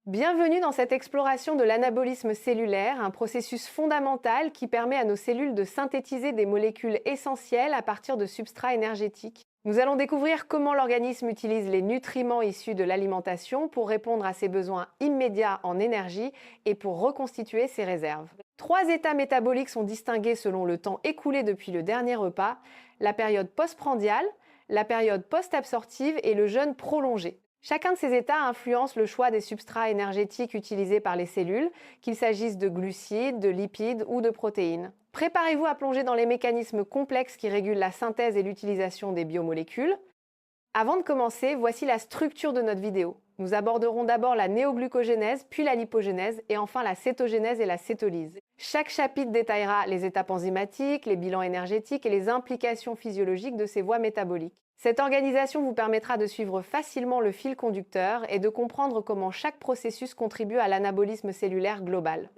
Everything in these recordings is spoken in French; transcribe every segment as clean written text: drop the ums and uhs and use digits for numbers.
Bienvenue dans cette exploration de l'anabolisme cellulaire, un processus fondamental qui permet à nos cellules de synthétiser des molécules essentielles à partir de substrats énergétiques. Nous allons découvrir comment l'organisme utilise les nutriments issus de l'alimentation pour répondre à ses besoins immédiats en énergie et pour reconstituer ses réserves. Trois états métaboliques sont distingués selon le temps écoulé depuis le dernier repas: la période postprandiale, la période post-absorptive et le jeûne prolongé. Chacun de ces états influence le choix des substrats énergétiques utilisés par les cellules, qu'il s'agisse de glucides, de lipides ou de protéines. Préparez-vous à plonger dans les mécanismes complexes qui régulent la synthèse et l'utilisation des biomolécules. Avant de commencer, voici la structure de notre vidéo. Nous aborderons d'abord la néoglucogénèse, puis la lipogénèse et enfin la cétogénèse et la cétolyse. Chaque chapitre détaillera les étapes enzymatiques, les bilans énergétiques et les implications physiologiques de ces voies métaboliques. Cette organisation vous permettra de suivre facilement le fil conducteur et de comprendre comment chaque processus contribue à l'anabolisme cellulaire global.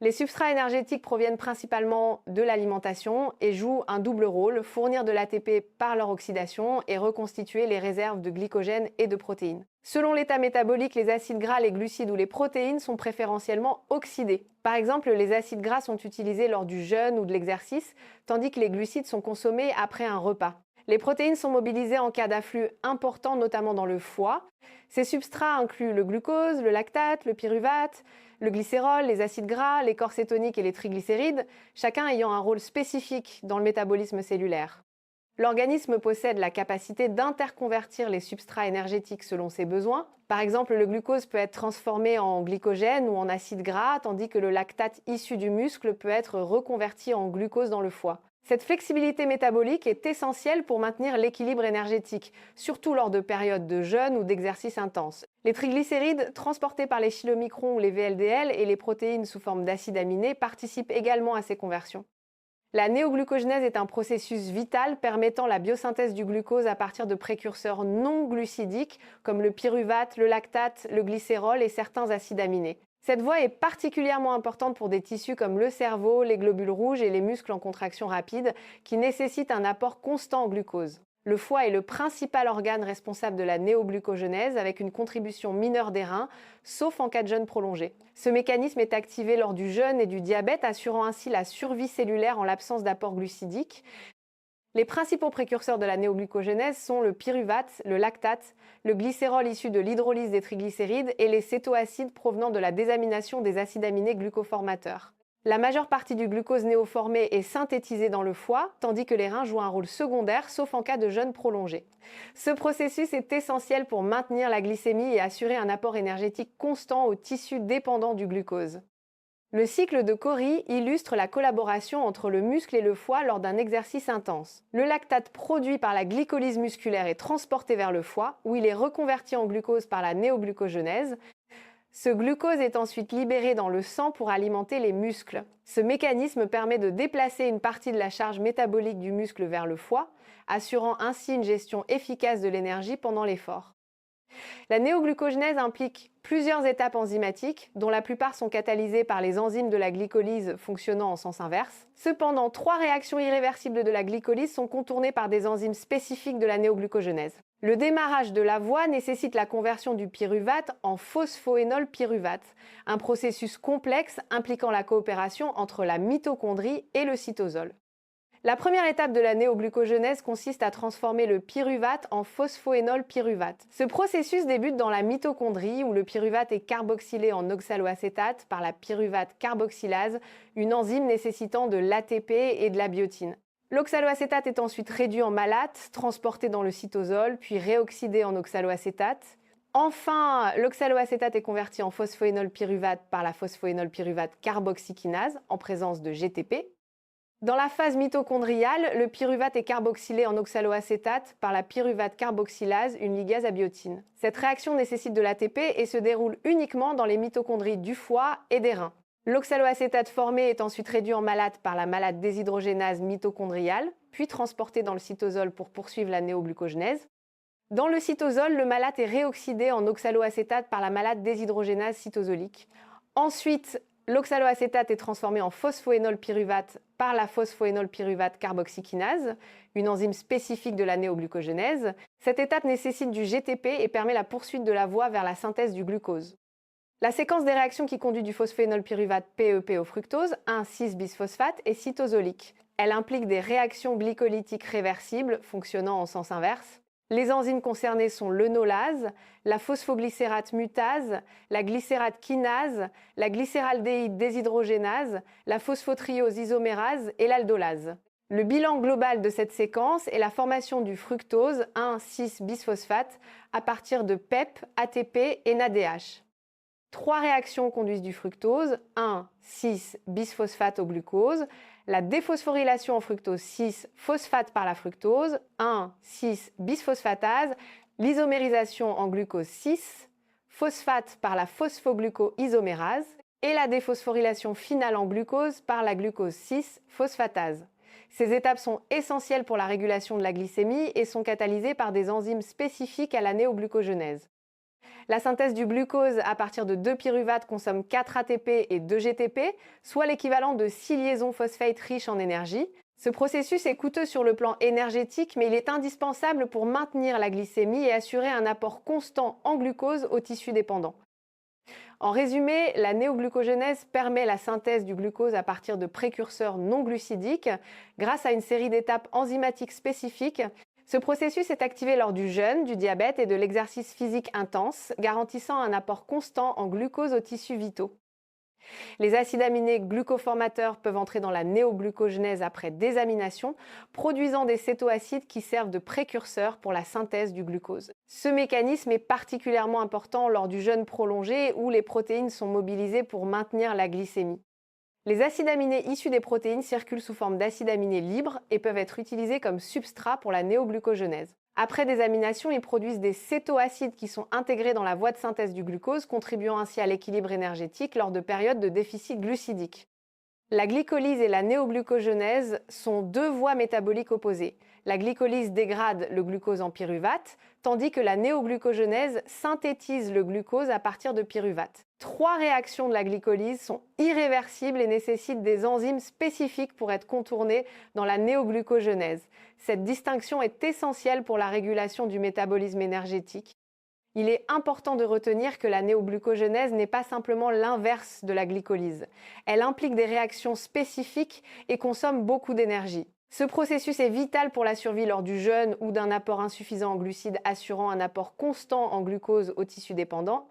Les substrats énergétiques proviennent principalement de l'alimentation et jouent un double rôle: fournir de l'ATP par leur oxydation et reconstituer les réserves de glycogène et de protéines. Selon l'état métabolique, les acides gras, les glucides ou les protéines sont préférentiellement oxydés. Par exemple, les acides gras sont utilisés lors du jeûne ou de l'exercice, tandis que les glucides sont consommés après un repas. Les protéines sont mobilisées en cas d'afflux important, notamment dans le foie. Ces substrats incluent le glucose, le lactate, le pyruvate, le glycérol, les acides gras, les corps cétoniques et les triglycérides, chacun ayant un rôle spécifique dans le métabolisme cellulaire. L'organisme possède la capacité d'interconvertir les substrats énergétiques selon ses besoins. Par exemple, le glucose peut être transformé en glycogène ou en acide gras, tandis que le lactate issu du muscle peut être reconverti en glucose dans le foie. Cette flexibilité métabolique est essentielle pour maintenir l'équilibre énergétique, surtout lors de périodes de jeûne ou d'exercice intense. Les triglycérides, transportés par les chylomicrons ou les VLDL, et les protéines sous forme d'acides aminés participent également à ces conversions. La néoglucogénèse est un processus vital permettant la biosynthèse du glucose à partir de précurseurs non glucidiques comme le pyruvate, le lactate, le glycérol et certains acides aminés. Cette voie est particulièrement importante pour des tissus comme le cerveau, les globules rouges et les muscles en contraction rapide qui nécessitent un apport constant en glucose. Le foie est le principal organe responsable de la néoglucogénèse avec une contribution mineure des reins, sauf en cas de jeûne prolongé. Ce mécanisme est activé lors du jeûne et du diabète, assurant ainsi la survie cellulaire en l'absence d'apport glucidique. Les principaux précurseurs de la néoglucogénèse sont le pyruvate, le lactate, le glycérol issu de l'hydrolyse des triglycérides et les cétoacides provenant de la désamination des acides aminés glucoformateurs. La majeure partie du glucose néoformé est synthétisée dans le foie, tandis que les reins jouent un rôle secondaire, sauf en cas de jeûne prolongé. Ce processus est essentiel pour maintenir la glycémie et assurer un apport énergétique constant aux tissus dépendants du glucose. Le cycle de Cori illustre la collaboration entre le muscle et le foie lors d'un exercice intense. Le lactate produit par la glycolyse musculaire est transporté vers le foie, où il est reconverti en glucose par la néoglucogénèse. Ce glucose est ensuite libéré dans le sang pour alimenter les muscles. Ce mécanisme permet de déplacer une partie de la charge métabolique du muscle vers le foie, assurant ainsi une gestion efficace de l'énergie pendant l'effort. La néoglucogénèse implique plusieurs étapes enzymatiques, dont la plupart sont catalysées par les enzymes de la glycolyse fonctionnant en sens inverse. Cependant, trois réactions irréversibles de la glycolyse sont contournées par des enzymes spécifiques de la néoglucogénèse. Le démarrage de la voie nécessite la conversion du pyruvate en phosphoénolpyruvate, un processus complexe impliquant la coopération entre la mitochondrie et le cytosol. La première étape de la néoglucogénèse consiste à transformer le pyruvate en phosphoénolpyruvate. Ce processus débute dans la mitochondrie où le pyruvate est carboxylé en oxaloacétate par la pyruvate carboxylase, une enzyme nécessitant de l'ATP et de la biotine. L'oxaloacétate est ensuite réduit en malate, transporté dans le cytosol, puis réoxydé en oxaloacétate. Enfin, l'oxaloacétate est converti en phosphoénolpyruvate par la phosphoénolpyruvate carboxykinase en présence de GTP. Dans la phase mitochondriale, le pyruvate est carboxylé en oxaloacétate par la pyruvate carboxylase, une ligase à biotine. Cette réaction nécessite de l'ATP et se déroule uniquement dans les mitochondries du foie et des reins. L'oxaloacétate formé est ensuite réduit en malate par la malate déshydrogénase mitochondriale, puis transporté dans le cytosol pour poursuivre la néoglucogénèse. Dans le cytosol, le malate est réoxydé en oxaloacétate par la malate déshydrogénase cytosolique. Ensuite, l'oxaloacétate est transformé en phosphoénolpyruvate par la phosphoénolpyruvate carboxykinase, une enzyme spécifique de la néoglucogénèse. Cette étape nécessite du GTP et permet la poursuite de la voie vers la synthèse du glucose. La séquence des réactions qui conduit du phosphénolpyruvate PEP au fructose, 1,6-bisphosphate, est cytosolique. Elle implique des réactions glycolytiques réversibles fonctionnant en sens inverse. Les enzymes concernées sont l'enolase, la phosphoglycérate mutase, la glycérate kinase, la glycéraldéhyde déshydrogénase, la phosphotriose isomérase et l'aldolase. Le bilan global de cette séquence est la formation du fructose 1,6-bisphosphate à partir de PEP, ATP et NADH. Trois réactions conduisent du fructose 1,6-bisphosphate au glucose, la déphosphorylation en fructose 6 phosphate par la fructose, 1,6-bisphosphatase, l'isomérisation en glucose 6, phosphate par la phosphoglucoisomérase et la déphosphorylation finale en glucose par la glucose 6 phosphatase. Ces étapes sont essentielles pour la régulation de la glycémie et sont catalysées par des enzymes spécifiques à la néoglucogenèse. La synthèse du glucose à partir de 2 pyruvates consomme 4 ATP et 2 GTP, soit l'équivalent de 6 liaisons phosphate riches en énergie. Ce processus est coûteux sur le plan énergétique, mais il est indispensable pour maintenir la glycémie et assurer un apport constant en glucose aux tissus dépendants. En résumé, la néoglucogenèse permet la synthèse du glucose à partir de précurseurs non glucidiques grâce à une série d'étapes enzymatiques spécifiques. Ce processus est activé lors du jeûne, du diabète et de l'exercice physique intense, garantissant un apport constant en glucose aux tissus vitaux. Les acides aminés glucoformateurs peuvent entrer dans la néoglucogenèse après désamination, produisant des cétoacides qui servent de précurseurs pour la synthèse du glucose. Ce mécanisme est particulièrement important lors du jeûne prolongé où les protéines sont mobilisées pour maintenir la glycémie. Les acides aminés issus des protéines circulent sous forme d'acides aminés libres et peuvent être utilisés comme substrat pour la néoglucogenèse. Après désamination, ils produisent des cétoacides qui sont intégrés dans la voie de synthèse du glucose, contribuant ainsi à l'équilibre énergétique lors de périodes de déficit glucidique. La glycolyse et la néoglucogenèse sont deux voies métaboliques opposées. La glycolyse dégrade le glucose en pyruvate, tandis que la néoglucogenèse synthétise le glucose à partir de pyruvate. Trois réactions de la glycolyse sont irréversibles et nécessitent des enzymes spécifiques pour être contournées dans la néoglucogenèse. Cette distinction est essentielle pour la régulation du métabolisme énergétique. Il est important de retenir que la néoglucogenèse n'est pas simplement l'inverse de la glycolyse. Elle implique des réactions spécifiques et consomme beaucoup d'énergie. Ce processus est vital pour la survie lors du jeûne ou d'un apport insuffisant en glucides assurant un apport constant en glucose aux tissus dépendants.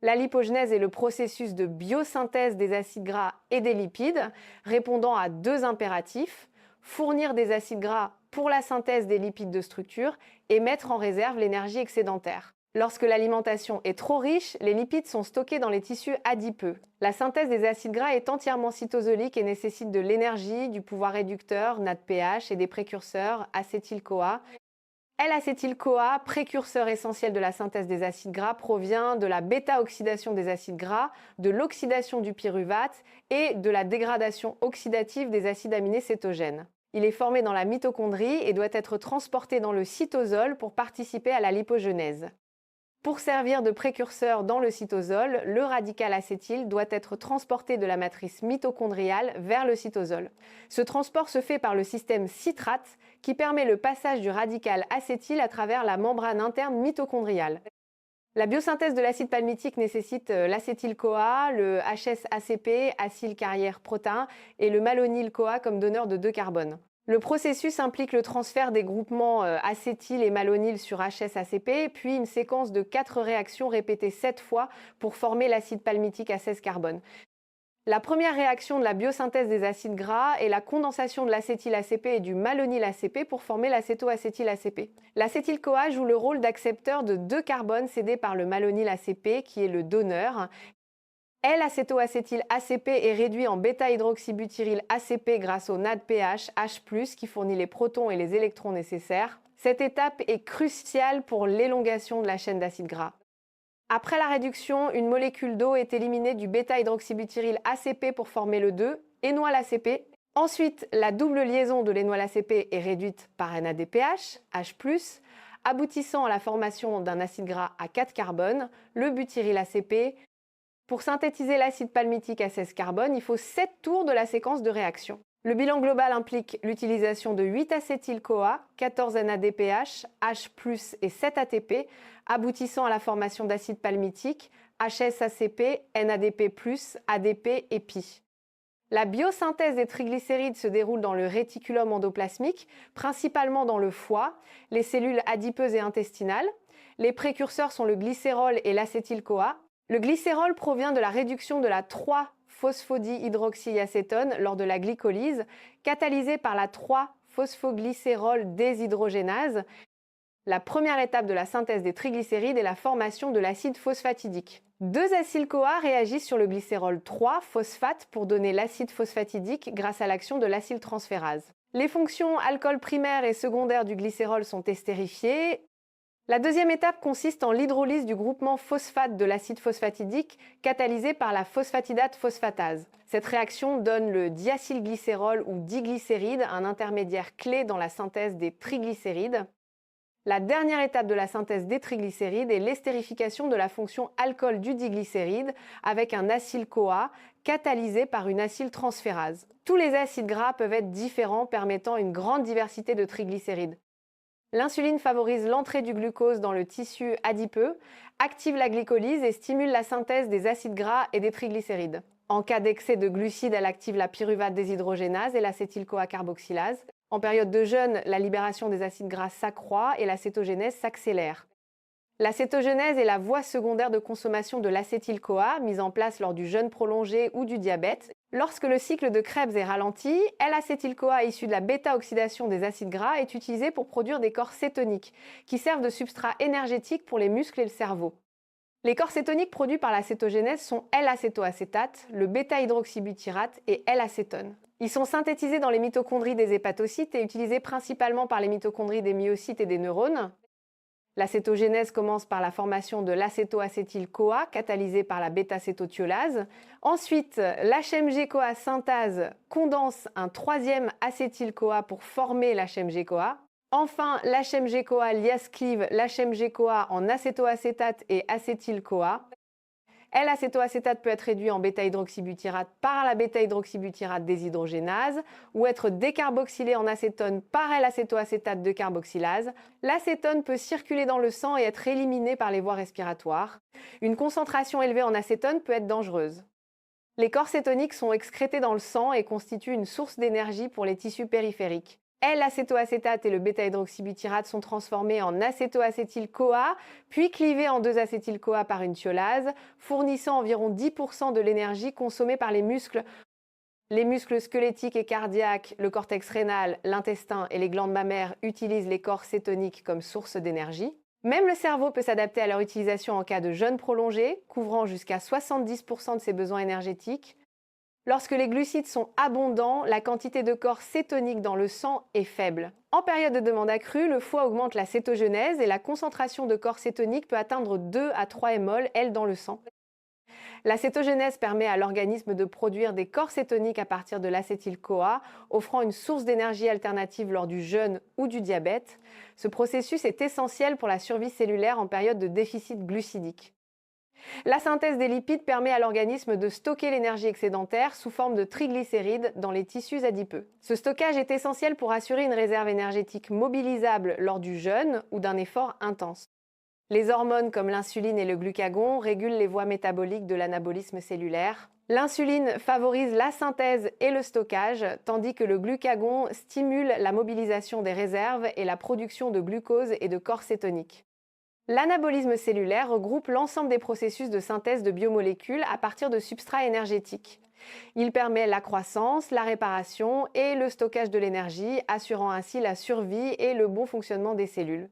La lipogenèse est le processus de biosynthèse des acides gras et des lipides, répondant à deux impératifs: fournir des acides gras pour la synthèse des lipides de structure et mettre en réserve l'énergie excédentaire. Lorsque l'alimentation est trop riche, les lipides sont stockés dans les tissus adipeux. La synthèse des acides gras est entièrement cytosolique et nécessite de l'énergie, du pouvoir réducteur, NADPH et des précurseurs acétyl-CoA. L-acétyl-CoA, précurseur essentiel de la synthèse des acides gras, provient de la bêta-oxydation des acides gras, de l'oxydation du pyruvate et de la dégradation oxydative des acides aminés cétogènes. Il est formé dans la mitochondrie et doit être transporté dans le cytosol pour participer à la lipogenèse. Pour servir de précurseur dans le cytosol, le radical acétyl doit être transporté de la matrice mitochondriale vers le cytosol. Ce transport se fait par le système citrate qui permet le passage du radical acétyl à travers la membrane interne mitochondriale. La biosynthèse de l'acide palmitique nécessite l'acétyl-CoA, le HS-ACP, acyl carrière protéin, et le malonyl-CoA comme donneur de 2 carbones. Le processus implique le transfert des groupements acétyl et malonyl sur HS-ACP, puis une séquence de 4 réactions répétées 7 fois pour former l'acide palmitique à 16 carbones. La première réaction de la biosynthèse des acides gras est la condensation de l'acétyl-ACP et du malonyl-ACP pour former l'acéto-acétyl-ACP. L'acétyl-CoA joue le rôle d'accepteur de 2 carbones cédés par le malonyl-ACP qui est le donneur. L-acéto-acétyl-ACP est réduit en bêta-hydroxybutyryl-ACP grâce au NADPH H+, qui fournit les protons et les électrons nécessaires. Cette étape est cruciale pour l'élongation de la chaîne d'acides gras. Après la réduction, une molécule d'eau est éliminée du bêta-hydroxybutyryl-ACP pour former le 2, énoyl-ACP. Ensuite, la double liaison de l'énoyl-ACP est réduite par NADPH H+, aboutissant à la formation d'un acide gras à 4 carbones, le butyryl-ACP. Pour synthétiser l'acide palmitique à 16 carbones, il faut 7 tours de la séquence de réaction. Le bilan global implique l'utilisation de 8 acétyl-CoA, 14 NADPH, H+, et 7 ATP, aboutissant à la formation d'acide palmitique HSACP, NADP+, ADP et Pi. La biosynthèse des triglycérides se déroule dans le réticulum endoplasmique, principalement dans le foie, les cellules adipeuses et intestinales. Les précurseurs sont le glycérol et l'acétyl-CoA. Le glycérol provient de la réduction de la 3-phosphodihydroxyacétone lors de la glycolyse, catalysée par la 3-phosphoglycérol déshydrogénase. La première étape de la synthèse des triglycérides est la formation de l'acide phosphatidique. Deux acyl-CoA réagissent sur le glycérol 3-phosphate pour donner l'acide phosphatidique grâce à l'action de l'acyltransférase. Les fonctions alcool primaire et secondaire du glycérol sont estérifiées. La deuxième étape consiste en l'hydrolyse du groupement phosphate de l'acide phosphatidique catalysé par la phosphatidate phosphatase. Cette réaction donne le diacylglycérol ou diglycéride, un intermédiaire clé dans la synthèse des triglycérides. La dernière étape de la synthèse des triglycérides est l'estérification de la fonction alcool du diglycéride avec un acyl-CoA catalysé par une acyltransférase. Tous les acides gras peuvent être différents, permettant une grande diversité de triglycérides. L'insuline favorise l'entrée du glucose dans le tissu adipeux, active la glycolyse et stimule la synthèse des acides gras et des triglycérides. En cas d'excès de glucides, elle active la pyruvate déshydrogénase et l'acétyl-CoA carboxylase. En période de jeûne, la libération des acides gras s'accroît et la cétogénèse s'accélère. La cétogénèse est la voie secondaire de consommation de l'acétyl-CoA, mise en place lors du jeûne prolongé ou du diabète. Lorsque le cycle de Krebs est ralenti, L-acétyl-CoA issu de la bêta-oxydation des acides gras est utilisé pour produire des corps cétoniques, qui servent de substrat énergétique pour les muscles et le cerveau. Les corps cétoniques produits par la cétogénèse sont L-acétoacétate, le bêta-hydroxybutyrate et L-acétone. Ils sont synthétisés dans les mitochondries des hépatocytes et utilisés principalement par les mitochondries des myocytes et des neurones. La cétogénèse commence par la formation de l'acétoacétyl-CoA catalysé par la bêta-cétothiolase. Ensuite, l'HMG-CoA synthase condense un troisième acétyl-CoA pour former l'HMG-CoA. Enfin, l'HMG-CoA liase clive l'HMG-CoA en acétoacétate et acétyl-CoA. L-acétoacétate peut être réduit en bêta-hydroxybutyrate par la bêta-hydroxybutyrate déshydrogénase ou être décarboxylé en acétone par L-acétoacétate de carboxylase. L'acétone peut circuler dans le sang et être éliminé par les voies respiratoires. Une concentration élevée en acétone peut être dangereuse. Les corps cétoniques sont excrétés dans le sang et constituent une source d'énergie pour les tissus périphériques. L-acétoacétate et le bêta-hydroxybutyrate sont transformés en acétoacétyl-CoA, puis clivés en 2-acétyl-CoA par une thiolase, fournissant environ 10% de l'énergie consommée par les muscles. Les muscles squelettiques et cardiaques, le cortex rénal, l'intestin et les glandes mammaires utilisent les corps cétoniques comme source d'énergie. Même le cerveau peut s'adapter à leur utilisation en cas de jeûne prolongé, couvrant jusqu'à 70% de ses besoins énergétiques. Lorsque les glucides sont abondants, la quantité de corps cétonique dans le sang est faible. En période de demande accrue, le foie augmente la cétogénèse et la concentration de corps cétonique peut atteindre 2 à 3 mol, elle, dans le sang. La cétogénèse permet à l'organisme de produire des corps cétoniques à partir de l'acétyl-CoA, offrant une source d'énergie alternative lors du jeûne ou du diabète. Ce processus est essentiel pour la survie cellulaire en période de déficit glucidique. La synthèse des lipides permet à l'organisme de stocker l'énergie excédentaire sous forme de triglycérides dans les tissus adipeux. Ce stockage est essentiel pour assurer une réserve énergétique mobilisable lors du jeûne ou d'un effort intense. Les hormones comme l'insuline et le glucagon régulent les voies métaboliques de l'anabolisme cellulaire. L'insuline favorise la synthèse et le stockage, tandis que le glucagon stimule la mobilisation des réserves et la production de glucose et de corps cétoniques. L'anabolisme cellulaire regroupe l'ensemble des processus de synthèse de biomolécules à partir de substrats énergétiques. Il permet la croissance, la réparation et le stockage de l'énergie, assurant ainsi la survie et le bon fonctionnement des cellules.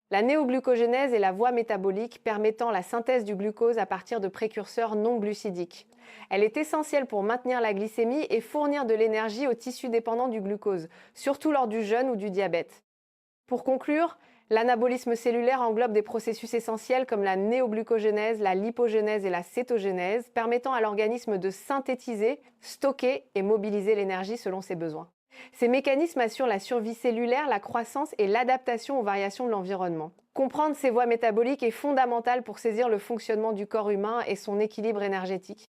La néoglucogénèse est la voie métabolique permettant la synthèse du glucose à partir de précurseurs non glucidiques. Elle est essentielle pour maintenir la glycémie et fournir de l'énergie aux tissus dépendants du glucose, surtout lors du jeûne ou du diabète. Pour conclure, l'anabolisme cellulaire englobe des processus essentiels comme la néoglucogénèse, la lipogénèse et la cétogénèse, permettant à l'organisme de synthétiser, stocker et mobiliser l'énergie selon ses besoins. Ces mécanismes assurent la survie cellulaire, la croissance et l'adaptation aux variations de l'environnement. Comprendre ces voies métaboliques est fondamental pour saisir le fonctionnement du corps humain et son équilibre énergétique.